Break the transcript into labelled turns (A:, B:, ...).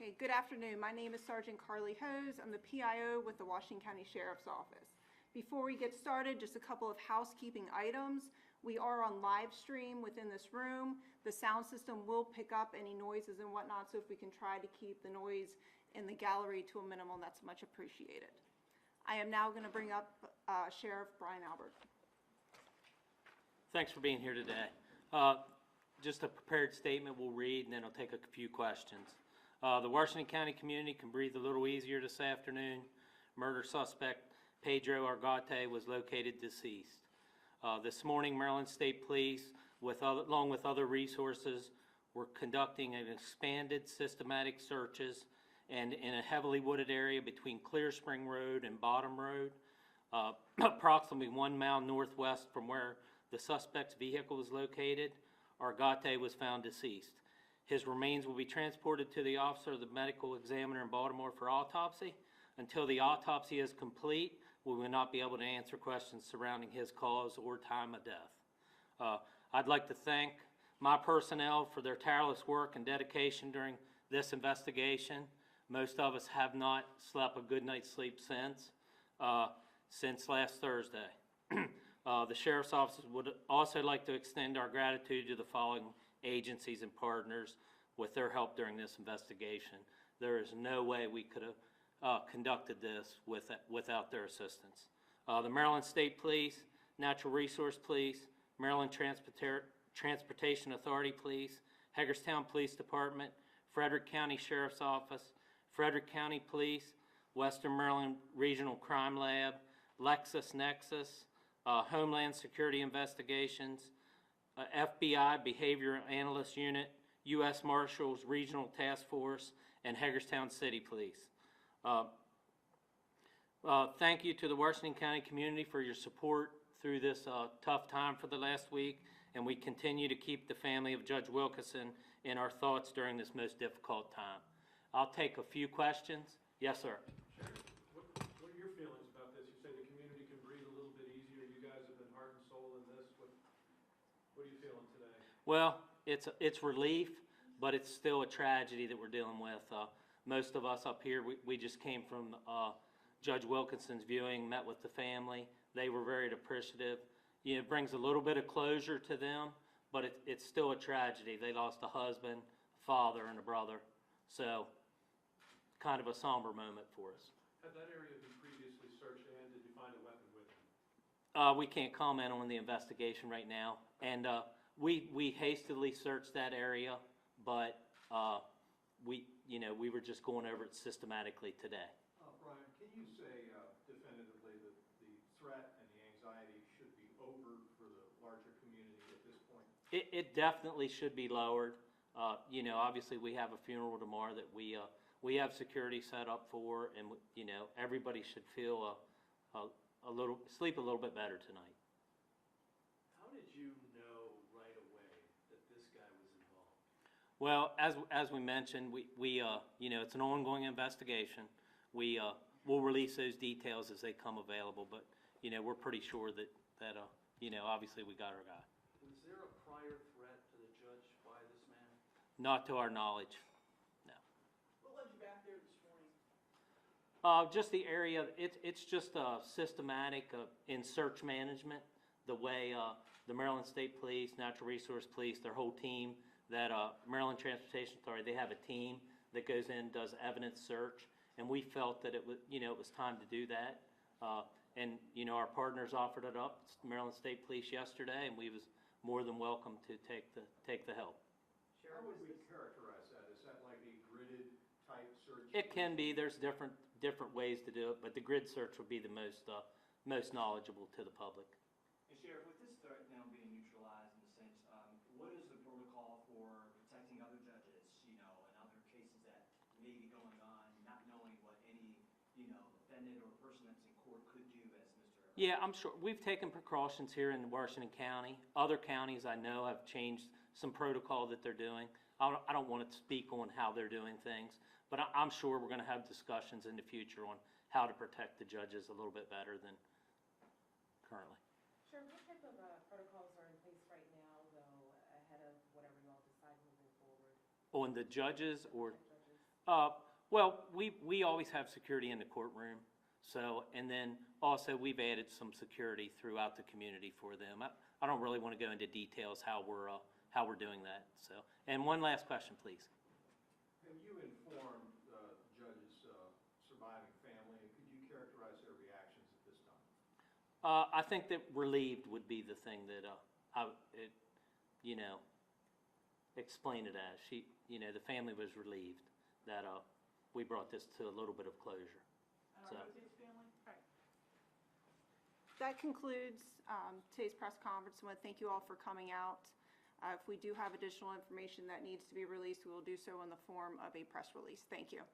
A: Okay, good afternoon. My name is Sergeant Carly Hose. I'm the PIO with the Washington County Sheriff's Office. Before we get started, just a couple of housekeeping items. We are on live stream within this room. The sound system will pick up any noises and whatnot, so if we can try to keep the noise in the gallery to a minimum, that's much appreciated. I am now going to bring up Sheriff Brian Albert.
B: Thanks for being here today. Just a prepared statement we'll read, and then I'll take a few questions. The Washington County community can breathe a little easier this afternoon. Murder suspect Pedro Argate was located deceased. This morning, Maryland State Police, along with other resources, were conducting an expanded systematic searches and in a heavily wooded area between Clear Spring Road and Bottom Road, approximately 1 mile northwest from where the suspect's vehicle was located. Argate was found deceased. His remains will be transported to the officer of the medical examiner in Baltimore for autopsy. Until the autopsy is complete, we will not be able to answer questions surrounding his cause or time of death. I'd like to thank my personnel for their tireless work and dedication during this investigation. Most of us have not slept a good night's sleep since last Thursday. The Sheriff's Office would also like to extend our gratitude to the following agencies and partners with their help during this investigation. There is no way we could have conducted this without their assistance. The Maryland State Police, Natural Resource Police, Maryland Transportation Authority Police, Hagerstown Police Department, Frederick County Sheriff's Office, Frederick County Police, Western Maryland Regional Crime Lab, LexisNexis, Homeland Security Investigations, FBI Behavior Analyst Unit, U.S. Marshals Regional Task Force, and Hagerstown City Police. Thank you to the Washington County community for your support through this tough time for the last week, and we continue to keep the family of Judge Wilkinson in our thoughts during this most difficult time. I'll take a few questions. Yes, sir.
C: What are your feelings about this? You say the community can breathe a little bit easier. You guys have been heart and soul in this. What are you feeling today?
B: Well, it's relief, but it's still a tragedy that we're dealing with. Most of us up here, we just came from Judge Wilkinson's viewing, met with the family. They were very appreciative. You know, it brings a little bit of closure to them, but it's still a tragedy. They lost a husband, a father, and a brother. So, kind of a somber moment for us.
C: Had that area been previously searched, and did you find a weapon with him?
B: We can't comment on the investigation right now, and we hastily searched that area, but we were just going over it systematically today.
C: Brian, can you say definitively that the threat and the anxiety should be over for the larger community at this point?
B: It definitely should be lowered. Obviously we have a funeral tomorrow that we have security set up for, and everybody should feel sleep a little bit better tonight.
C: How did you know right away that this guy was involved?
B: Well, as we mentioned, it's an ongoing investigation. We'll release those details as they come available, but we're pretty sure that obviously we got our guy.
C: Was there a prior threat to the judge by this man?
B: Not to our knowledge, no.
C: What led you back there this morning?
B: Just the area. It's just systematic in search management. The way the Maryland State Police, Natural Resource Police, their whole team, that Maryland Transportation Authority, they have a team that goes in and does evidence search, and we felt that it was time to do that. And our partners offered it up, Maryland State Police, yesterday, and we was more than welcome to take the help.
C: How would we characterize that? Is that like a gridded type search?
B: It can be. There's different ways to do it, but the grid search would be the most knowledgeable to the public.
D: And Sheriff, with this threat now being neutralized in a sense, what is the protocol for protecting other judges, in other cases that may be going on, not knowing what any, defendant or person that's in court could do as Mr.
B: Yeah, I'm sure we've taken precautions here in Washington County. Other counties I know have changed some protocol that they're doing. I don't want to speak on how they're doing things, but I'm sure we're going to have discussions in the future on how to protect the judges a little bit better than currently.
E: Sure. What type of protocols are in place right now, though, ahead of whatever you all decide moving forward?
B: On the judges, or Well, we always have security in the courtroom, so, and then also we've added some security throughout the community for them. I don't really want to go into details how we're doing that, so. And one last question, please.
F: Have you informed the judge's surviving family, and could you characterize their reactions at this time?
B: I think that relieved would be the thing that, explain it as. The family was relieved that, we brought this to a little bit of closure. So.
A: That concludes today's press conference. I want to thank you all for coming out. If we do have additional information that needs to be released, we will do so in the form of a press release. Thank you.